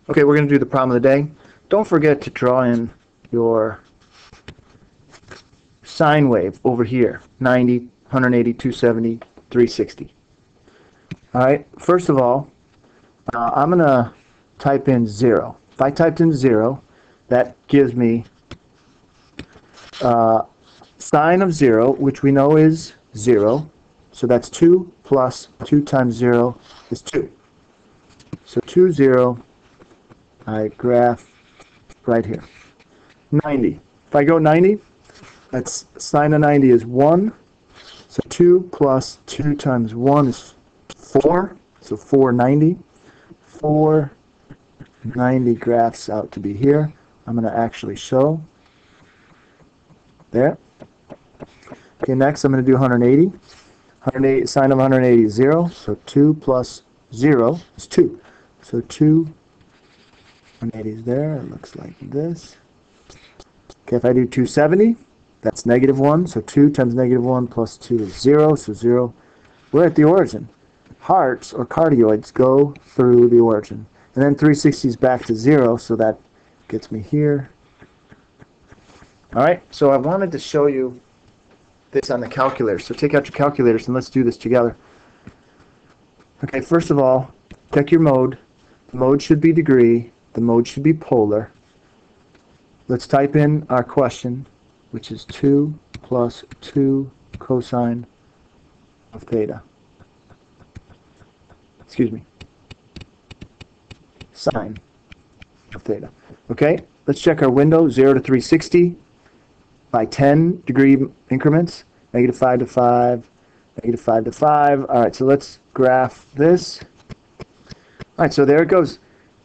Okay, we're going to do the problem of the day. Don't forget to draw in your sine wave over here, 90, 180, 270, 360. All right, first of all, I'm going to type in 0. If I typed in 0, that gives me sine of 0, which we know is 0. So that's 2 plus 2 times 0 is 2. So 2, 0, I graph right here. 90. If I go 90, that's sine of 90 is 1. So 2 plus 2 times 1 is 4. So 490. 490 graphs out to be here. I'm going to actually show. There. Okay, next I'm going to do 180. 180 sine of 180 is 0. So 2 plus 0 is 2. So 2, 180 is there. It looks like this. Okay, if I do 270, that's negative 1. So 2 times negative 1 plus 2 is 0. So 0. We're at the origin. Hearts, or cardioids, go through the origin. And then 360 is back to 0, so that gets me here. All right, so I wanted to show you this on the calculator. So take out your calculators and let's do this together. Okay, first of all, check your mode. The mode should be degree. The mode should be polar. Let's type in our question, which is 2 plus 2 cosine of theta. Excuse me. Sine of theta. Okay, let's check our window, 0 to 360 by 10 degree increments, negative 5 to 5, negative 5 to 5. All right, so let's graph this. All right, so there it goes.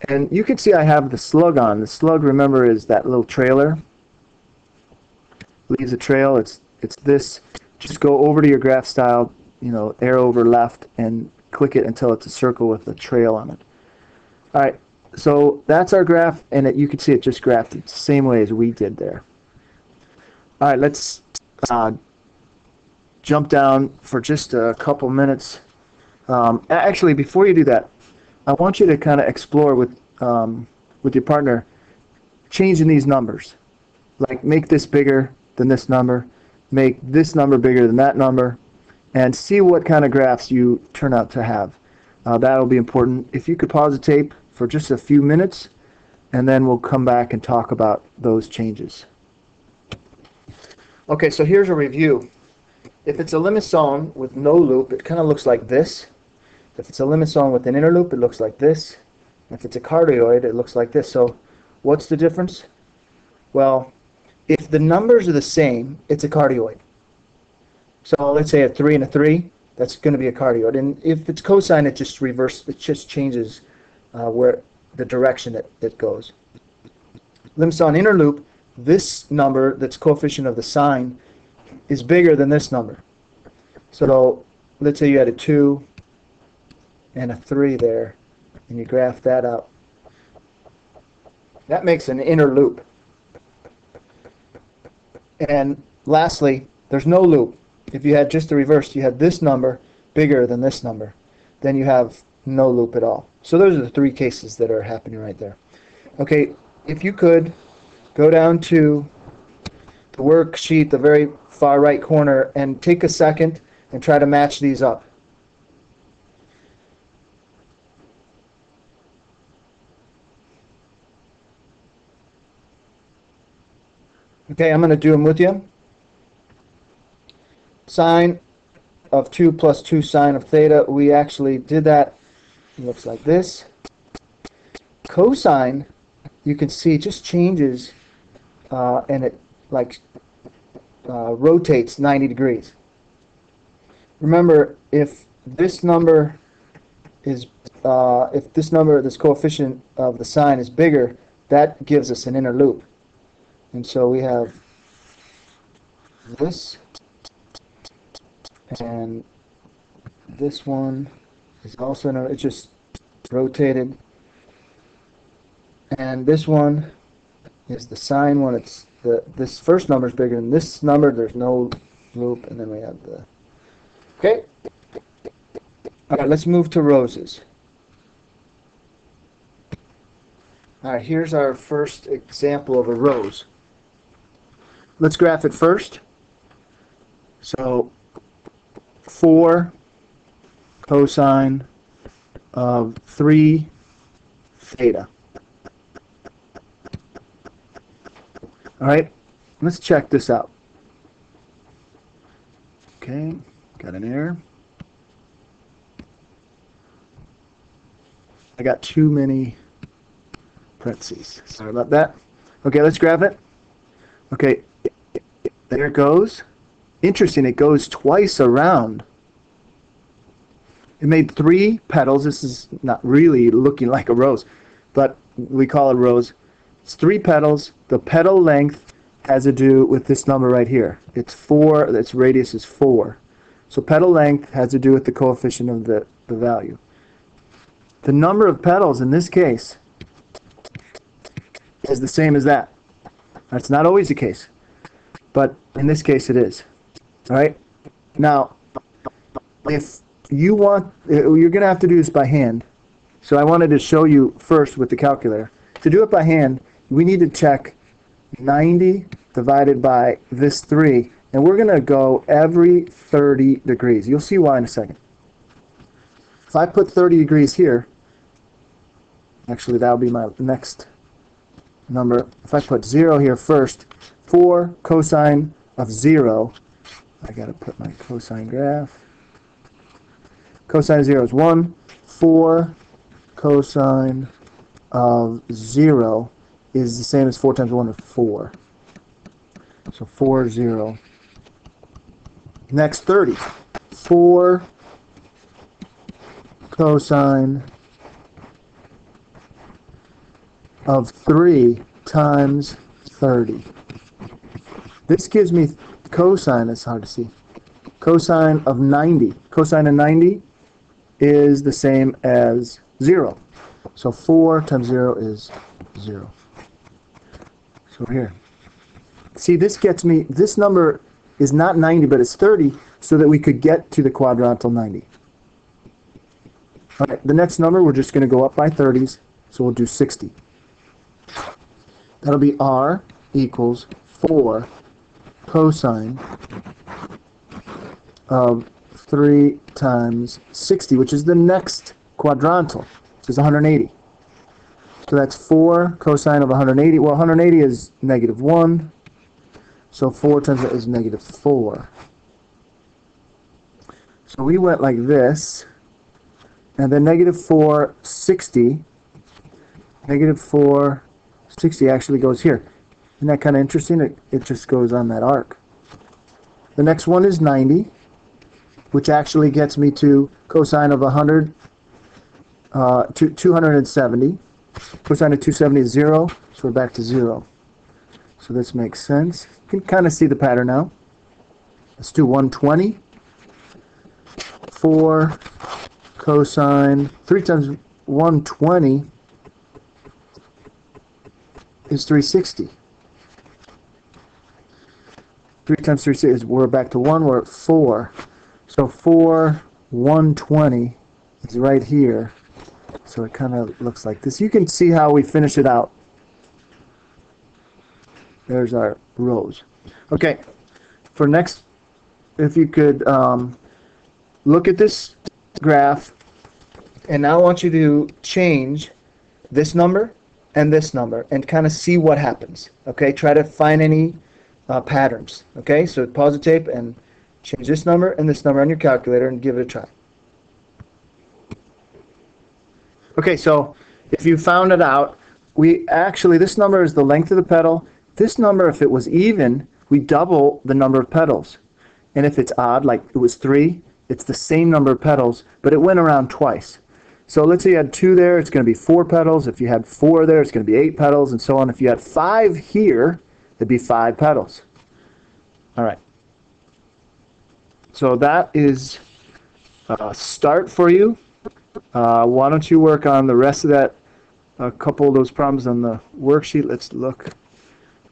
And you can see I have the slug on. The slug, remember, is that little trailer. Leaves a trail. It's this. Just go over to your graph style, arrow over left, and click it until it's a circle with a trail on it. All right, so that's our graph, and you can see it just graphed it the same way as we did there. All right, let's jump down for just a couple minutes. Actually, before you do that, I want you to kind of explore with your partner changing these numbers. Like make this bigger than this number, make this number bigger than that number, and see what kind of graphs you turn out to have. That'll be important. If you could pause the tape for just a few minutes, and then we'll come back and talk about those changes. Okay, so here's a review. If it's a limit zone with no loop, it kind of looks like this. If it's a limit zone with an inner loop, it looks like this. If it's a cardioid, it looks like this. So what's the difference? Well, if the numbers are the same, it's a cardioid. So let's say a 3 and a 3, that's going to be a cardioid. And if it's cosine, it just changes where the direction it goes. Limit zone inner loop, this number that's coefficient of the sine is bigger than this number. So let's say you had a 2 and a 3 there, and you graph that out. That makes an inner loop. And lastly, there's no loop. If you had just the reverse, you had this number bigger than this number, then you have no loop at all. So those are the three cases that are happening right there. Okay, if you could go down to the worksheet, the very far right corner, and take a second and try to match these up. Okay, I'm going to do them with you. Sine of 2 plus 2 sine of theta, we actually did that. It looks like this. Cosine, you can see, just changes and it rotates 90 degrees. Remember, if this number is this coefficient of the sine is bigger, that gives us an inner loop. And so we have this, and this one is also, it's just rotated. And this one is the sine one. It's this first number is bigger than this number. There's no loop, and then we have the. Okay. All right, let's move to roses. All right, here's our first example of a rose. Let's graph it first. So 4 cosine of 3 theta. All right, let's check this out. Okay, got an error. I got too many parentheses. Sorry about that. Okay, let's graph it. Okay, there it goes. Interesting, it goes twice around. It made 3 petals. This is not really looking like a rose, but we call it a rose. It's 3 petals. The petal length has to do with this number right here. It's 4, its radius is 4. So petal length has to do with the coefficient of the value. The number of petals in this case is the same as that. That's not always the case, but in this case it is. All right? Now, if you want, you're going to have to do this by hand. So I wanted to show you first with the calculator. To do it by hand, we need to check 90 divided by this 3, and we're going to go every 30 degrees. You'll see why in a second. If I put 30 degrees here, actually that'll be my next number. If I put 0 here first, 4 cosine of 0, I got to put my cosine graph. Cosine of 0 is 1. 4 cosine of 0 is the same as 4 times 1 is 4. So 4, 0. Next, 30. 4 cosine of 3 times 30. This gives me cosine, it's hard to see. Cosine of 90. Cosine of 90 is the same as 0. So 4 times 0 is 0. So here. See, this gets me, this number is not 90, but it's 30, so that we could get to the quadrantal 90. All right, the next number, we're just going to go up by 30s, so we'll do 60. That'll be R equals 4 cosine of 3 times 60, which is the next quadrantal, which is 180. So that's 4 cosine of 180. Well, 180 is negative 1. So 4 times that is negative 4. So we went like this. And then negative 4, 60. Negative 4, 60 actually goes here. Isn't that kind of interesting? It just goes on that arc. The next one is 90, which actually gets me to cosine of 100, to 270. Cosine of 270 is 0, so we're back to 0. So this makes sense. You can kind of see the pattern now. Let's do 120. 4 cosine, 3 times 120 is 360. 3 times 360 is, we're back to 1, we're at 4. So 4, 120 is right here. So it kind of looks like this. You can see how we finish it out. There's our rows. Okay, for next, if you could look at this graph, and now I want you to change this number and this number and kind of see what happens. Okay, try to find any patterns. Okay, so pause the tape and change this number and this number on your calculator and give it a try. Okay, so if you found it out, we actually, this number is the length of the petal. This number, if it was even, we double the number of petals. And if it's odd, like it was 3, it's the same number of petals, but it went around twice. So let's say you had 2 there, it's going to be 4 petals. If you had 4 there, it's going to be 8 petals, and so on. If you had 5 here, it'd be 5 petals. All right. So that is a start for you. Why don't you work on the rest of that, a couple of those problems on the worksheet. Let's look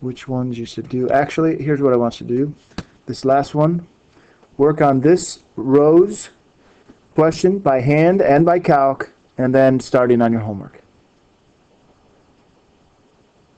which ones you should do. Actually, here's what I want you to do. This last one, work on this rows question by hand and by calc, and then starting on your homework.